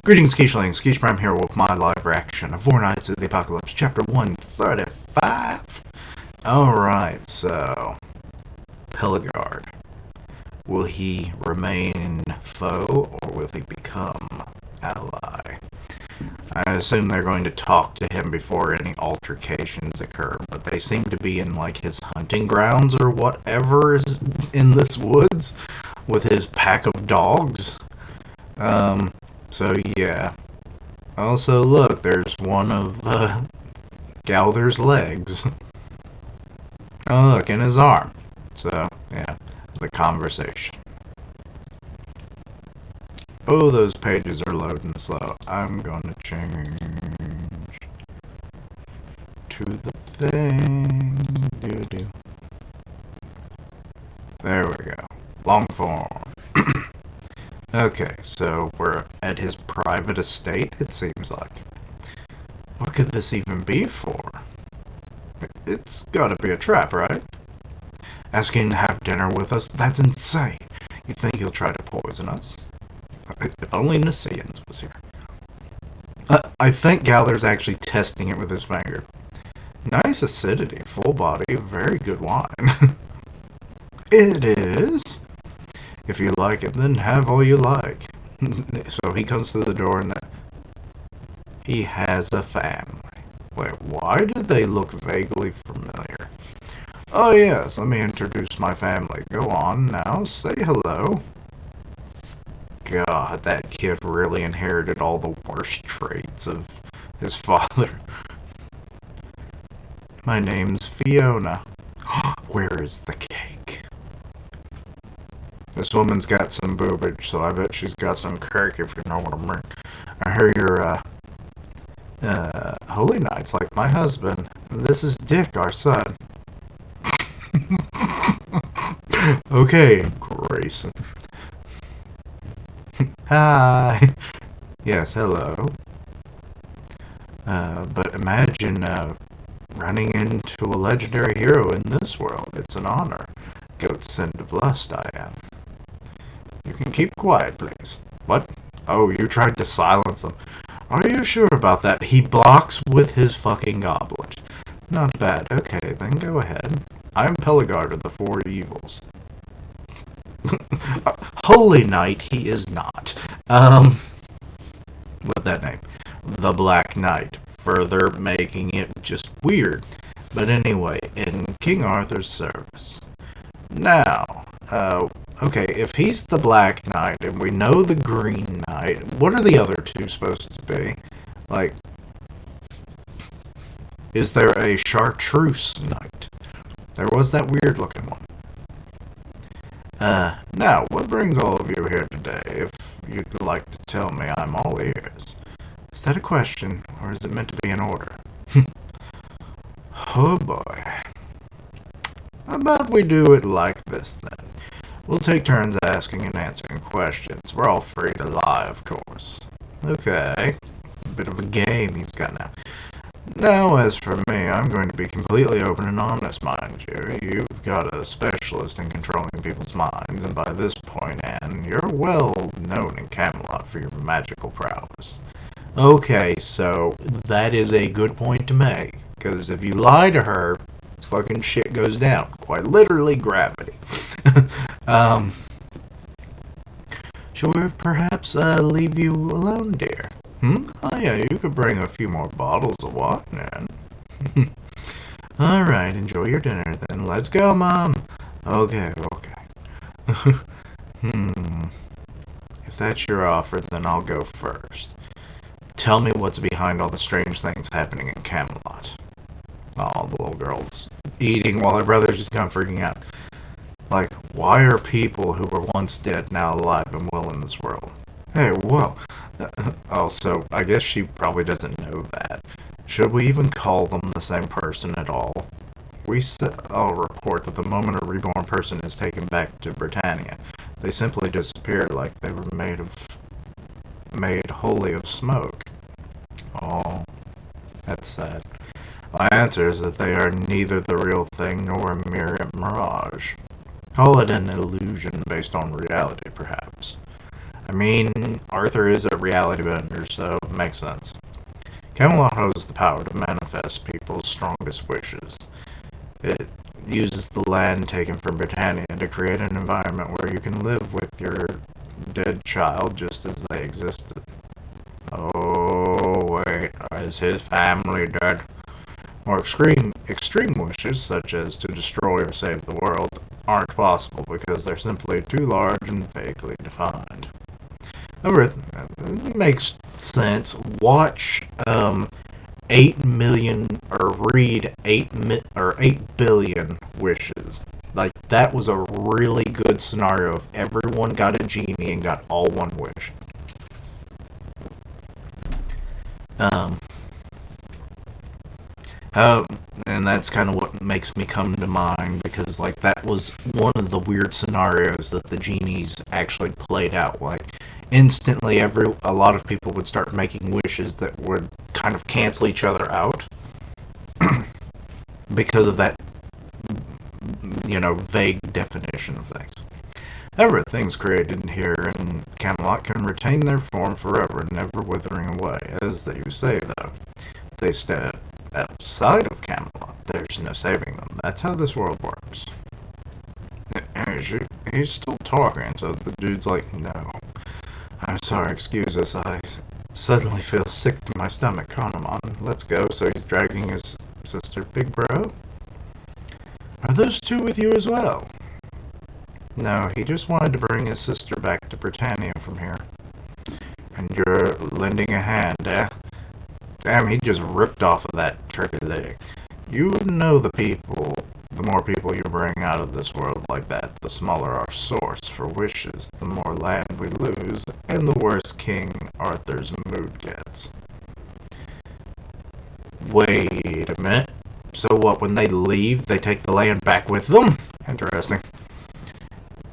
Greetings, Skeechlings. Skeech Prime here with my live reaction of Four Knights of the Apocalypse, Chapter 135. Alright, so... Peligard. Will he remain foe, or will he become ally? I assume they're going to talk to him before any altercations occur, but they seem to be in, like, his hunting grounds or whatever is in this woods with his pack of dogs. So yeah. Also, look, there's one of Galther's legs. Oh, look, in his arm. So, yeah, the conversation. Oh, those pages are loading slow. I'm gonna change to the thing. Doo-doo. There we go. Long form. Okay, so we're at his private estate, it seems like. What could this even be for? It's gotta be a trap, right? Asking to have dinner with us? That's insane. You think he'll try to poison us? If only Nisians was here. I think Galther's actually testing it with his finger. Nice acidity, full body, very good wine. It is. If you like it, then have all you like. So he comes through the door and he has a family. Wait, why do they look vaguely familiar? Oh yes, let me introduce my family. Go on now, say hello. God, that kid really inherited all the worst traits of his father. My name's Fiona. Where is the cake? This woman's got some boobage, so I bet she's got some cake, if you know what I mean. I hear you're, holy knights like my husband. This is Dick, our son. Okay, Grayson. Hi. Yes, hello. But imagine, running into a legendary hero in this world. It's an honor. Goat scent of lust I am. You can keep quiet, please. What? Oh, you tried to silence him. Are you sure about that? He blocks with his fucking goblet. Not bad. Okay, then go ahead. I'm Peligard of the Four Evils. Holy Knight, he is not. What that name? The Black Knight. Further making it just weird. But anyway, in King Arthur's service. Now, okay, if he's the Black Knight and we know the Green Knight, what are the other two supposed to be? Like, is there a Chartreuse Knight? There was that weird looking one. Now, what brings all of you here today? If you'd like to tell me, I'm all ears. Is that a question, or is it meant to be an order? Oh boy. How about we do it like this, then? We'll take turns asking and answering questions. We're all free to lie, of course. Okay. A bit of a game he's got now. Now, as for me, I'm going to be completely open and honest, mind you. You've got a specialist in controlling people's minds, and by this point, Anne, you're well known in Camelot for your magical prowess. Okay, so that is a good point to make, because if you lie to her, fucking shit goes down. Quite literally, gravity. Shall we perhaps leave you alone, dear? Oh yeah, you could bring a few more bottles of wine in. Alright, enjoy your dinner then. Let's go, Mom. Okay. If that's your offer, then I'll go first. Tell me what's behind all the strange things happening in Camelot. Oh, the little girl's eating while her brother's just kind of freaking out. Like, why are people who were once dead now alive and well in this world? Hey, whoa. Also, I guess she probably doesn't know that. Should we even call them the same person at all? I'll report that the moment a reborn person is taken back to Britannia, they simply disappear like they were made wholly of smoke. Oh, that's sad. My answer is that they are neither the real thing nor a mere mirage. Call it an illusion based on reality, perhaps. I I mean, Arthur is a reality bender, so it makes sense. Camelot has the power to manifest people's strongest wishes. It uses the land taken from Britannia to create an environment where you can live with your dead child just as they existed. Oh, wait, is his family dead? More extreme wishes, such as to destroy or save the world, aren't possible because they're simply too large and vaguely defined. However, it makes sense. Watch 8 million or read 8 billion wishes. Like, that was a really good scenario if everyone got a genie and got all one wish. And that's kind of what makes me come to mind, because like that was one of the weird scenarios that the genies actually played out. Like instantly, a lot of people would start making wishes that would kind of cancel each other out because of that, vague definition of things. However, things created here in Camelot can retain their form forever, never withering away. As they say, though, they step outside of Camelot, there's no saving them. That's how this world works. He's still talking, so the dude's like, no. I'm sorry, excuse us, I suddenly feel sick to my stomach. Come on, let's go. So he's dragging his sister. Big bro? Are those two with you as well? No, he just wanted to bring his sister back to Britannia from here. And you're lending a hand, eh? Damn, he just ripped off of that tricky leg. You know the more people you bring out of this world like that, the smaller our source for wishes, the more land we lose, and the worse King Arthur's mood gets. Wait a minute. So what, when they leave, they take the land back with them? Interesting.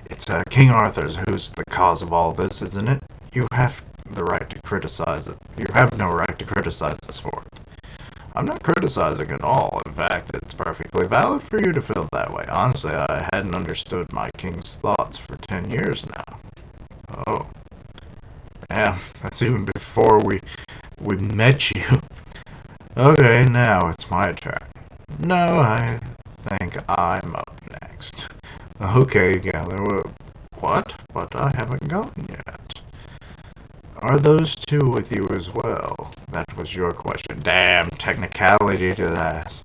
It's King Arthur's who's the cause of all this, isn't it? You have the right to criticize it. You have no right to criticize us for it. I'm not criticizing at all. In fact, it's perfectly valid for you to feel that way. Honestly, I hadn't understood my king's thoughts for 10 years now. Oh. Yeah, that's even before we met you. Okay, now it's my turn. No, I think I'm up next. Okay, Gather. What? But I haven't gone yet. Are those two with you as well? That was your question. Damn, technicality to that.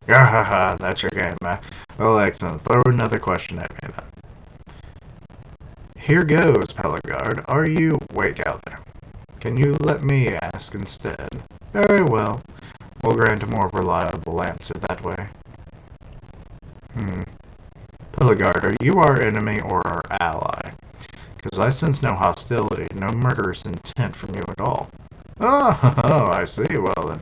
Haha, that's your game, man. Well, excellent. Throw another question at me, then. Here goes, Peligard. Are you... Wait, Gather. Can you let me ask instead? Very well. We'll grant a more reliable answer that way. Peligard, are you our enemy or our ally? Because I sense no hostility, no murderous intent from you at all. Oh, I see. Well then,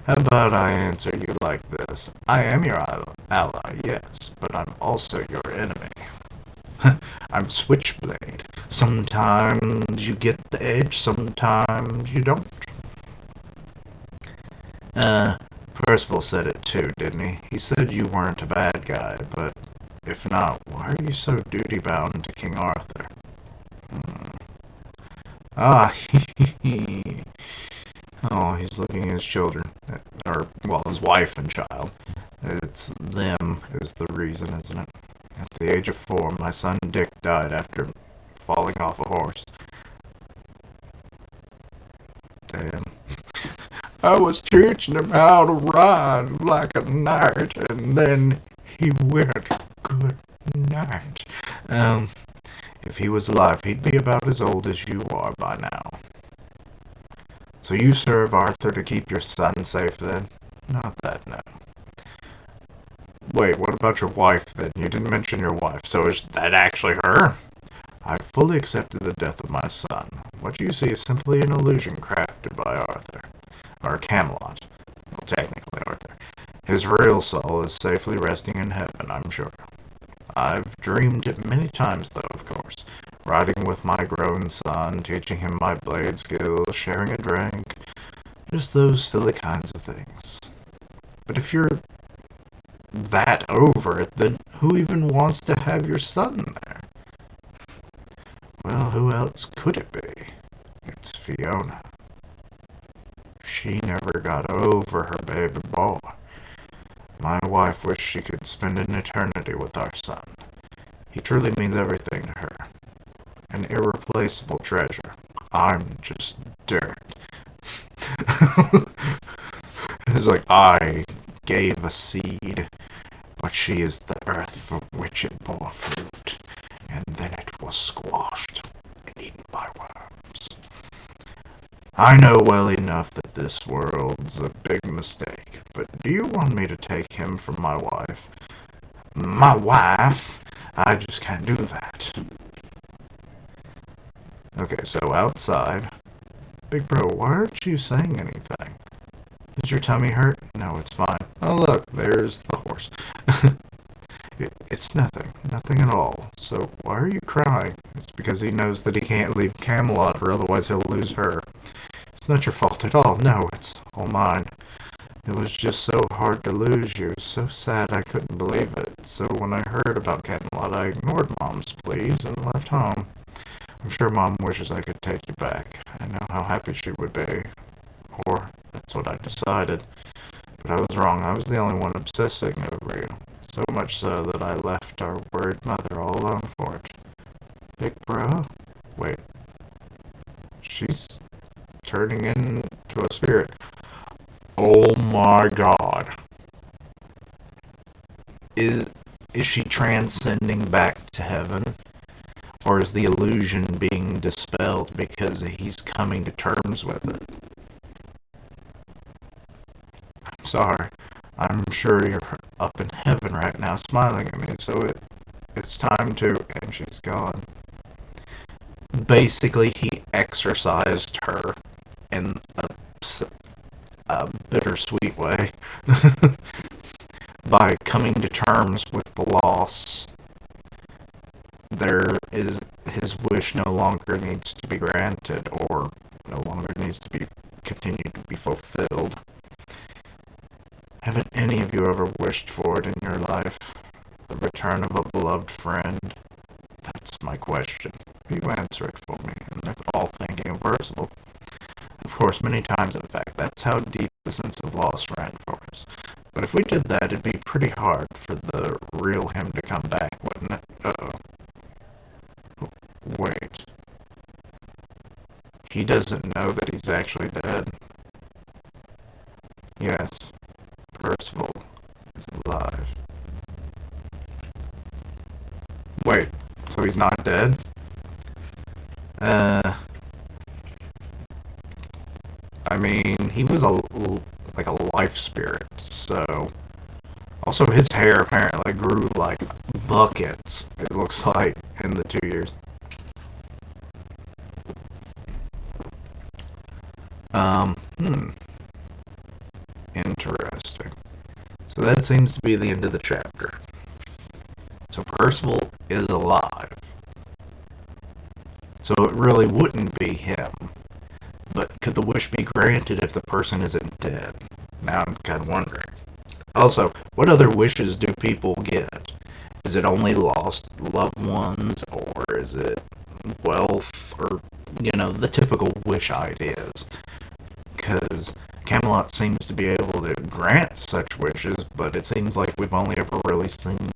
how about I answer you like this? I am your ally, yes, but I'm also your enemy. I'm Switchblade. Sometimes you get the edge, sometimes you don't. Percival said it too, didn't he? He said you weren't a bad guy, but if not, why are you so duty-bound to King Arthur? Ah, oh, he's looking at his children. Or, well, his wife and child. It's them is the reason, isn't it? At the age of 4, my son Dick died after falling off a horse. Damn. I was teaching him how to ride like a knight, and then he went. Good night. If he was alive, he'd be about as old as you are by now. So you serve Arthur to keep your son safe, then? Not that, no. Wait, what about your wife, then? You didn't mention your wife, so is that actually her? I fully accepted the death of my son. What you see is simply an illusion crafted by Arthur. Or Camelot. Well, technically Arthur. His real soul is safely resting in heaven, I'm sure. I've dreamed it many times, though, of course. Riding with my grown son, teaching him my blade skills, sharing a drink. Just those silly kinds of things. But if you're that over it, then who even wants to have your son there? Well, who else else could it be? It's Fiona. She never got over her baby boy. My wife wished she could spend an eternity with our son. He truly means everything to her. An irreplaceable treasure. I'm just dirt. It's like, I gave a seed, but she is the earth from which it bore fruit, and then it was squashed and eaten by worms. I know well enough that this world's a big mistake, but do you want me to take him from my wife? My wife? I just can't do that. Okay, so outside. Big bro, why aren't you saying anything? Does your tummy hurt? No, it's fine. Oh, look, there's the horse. It's nothing. Nothing at all. So why are you crying? It's because he knows that he can't leave Camelot or otherwise he'll lose her. It's not your fault at all. No, it's all mine. It was just so hard to lose you. So sad I couldn't believe it. So when I heard about Camelot, I ignored Mom's pleas and left home. I'm sure Mom wishes I could take you back. I know how happy she would be. Or that's what I decided. But I was wrong. I was the only one obsessing over you. So much so that I left our worried mother all alone for it. Big bro? Wait. She's turning into a spirit. Oh my god. Is she transcending back to heaven? Or is the illusion being dispelled because he's coming to terms with it? I'm sorry. I'm sure you're up in heaven right now smiling at me, so it's time to... And she's gone. Basically, he exorcised her in a bittersweet way by coming to terms with the loss. His wish no longer needs to be granted, or no longer needs to be continued to be fulfilled. Haven't any of you ever wished for it in your life? The return of a beloved friend? That's my question. You answer it for me, and they're all thinking of Percival. Of course, many times, in fact, that's how deep the sense of loss ran for us. But if we did that, it'd be pretty hard for the real him to come back, wouldn't it? Uh-oh. Wait. He doesn't know that he's actually dead. Yes, Percival is alive. Wait, so he's not dead? I mean, he was like a life spirit, so... Also, his hair apparently grew like buckets, it looks like, in the 2 years. Interesting. So that seems to be the end of the chapter. So Percival is alive. So it really wouldn't be him. But could the wish be granted if the person isn't dead? Now I'm kind of wondering. Also, what other wishes do people get? Is it only lost loved ones, or is it wealth, or, the typical wish ideas? Because Camelot seems to be able to grant such wishes, but it seems like we've only ever really seen,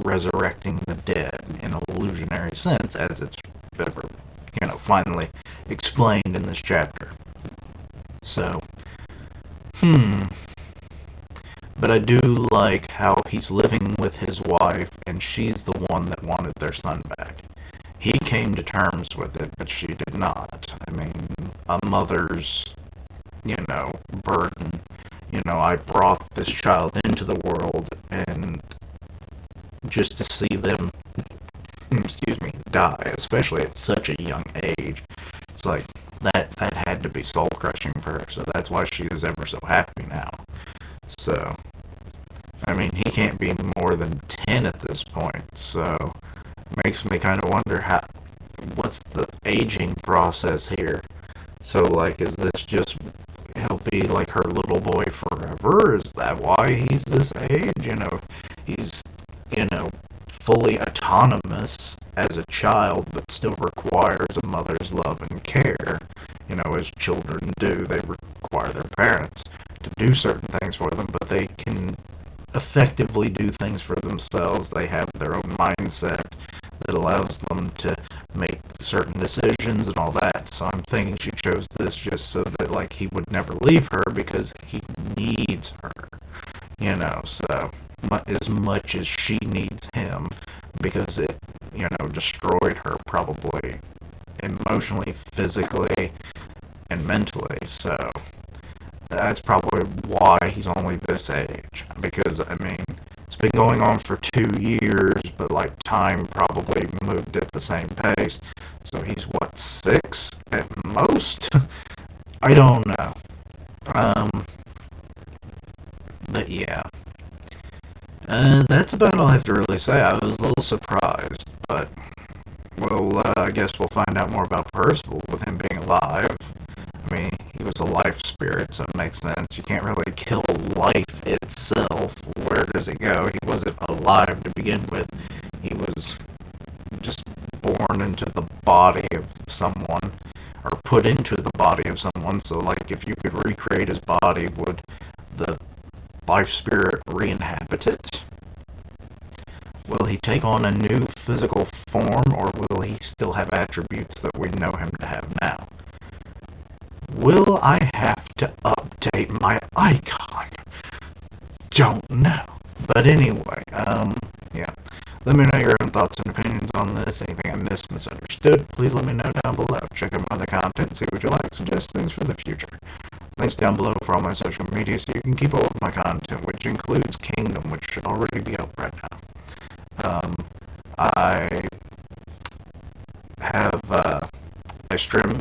resurrecting the dead in an illusionary sense, as it's ever, finally explained in this chapter. So, But I do like how he's living with his wife, and she's the one that wanted their son back. He came to terms with it, but she did not. I mean, a mother's, burden. I brought this child into the world, and just to see them, die, especially at such a young age, it's like, that had to be soul-crushing for her, so that's why she is ever so happy now. So, I mean, he can't be more than 10 at this point, so it makes me kind of wonder what's the aging process here? So, like, is this just, he'll be like her little boy forever? Is that why he's this age? He's, fully autonomous as a child, but still requires a mother's love and care. You know, as children do, they require their parents to do certain things for them, but they can effectively do things for themselves. They have their own mindset that allows them to make certain decisions and all that. So I'm thinking she chose this just so that, like, he would never leave her because he needs her. You know, so as much as she needs him, because it, you know, destroyed her probably emotionally, physically, and mentally. So that's probably why he's only this age. Because, I mean, it's been going on for 2 years, but, like, time probably moved at the same pace. So he's, what, 6 at most? I don't know. But yeah. That's about all I have to really say. I was a little surprised, but, well, I guess we'll find out more about Percival with him being alive. I mean, he was a life spirit, so it makes sense. You can't really kill life itself. Where does it go? He wasn't alive to begin with. He was just born into the body of someone, or put into the body of someone. So, like, if you could recreate his body, would the life spirit re-inhabit it? Will he take on a new physical form, or will he still have attributes that we know him to have now? Will I have to update my icon? Don't know. But anyway, yeah. Let me know your own thoughts and opinions on this. Anything I missed, misunderstood, please let me know down below. Check out my other content, see what you like, suggest things for the future. Links down below for all my social media so you can keep up with my content, which includes Kingdom, which should already be up right now. I have, I stream,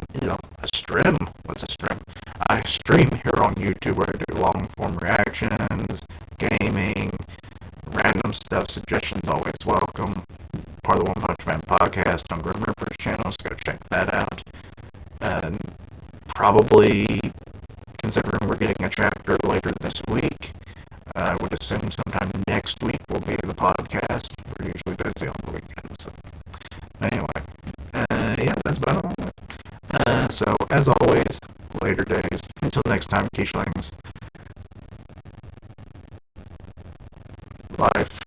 what's a stream? I stream here on YouTube where I do long form reactions, gaming, random stuff, suggestions always welcome. Part of the One Punch Man podcast on Grim Reaper's channel, so go check that out. And probably, considering we're getting a chapter later this week, I would assume sometime next week will be the podcast. We're usually busy on the weekend, so anyway, yeah, that's about all. So, as always, later days. Until next time, Quichulings. Life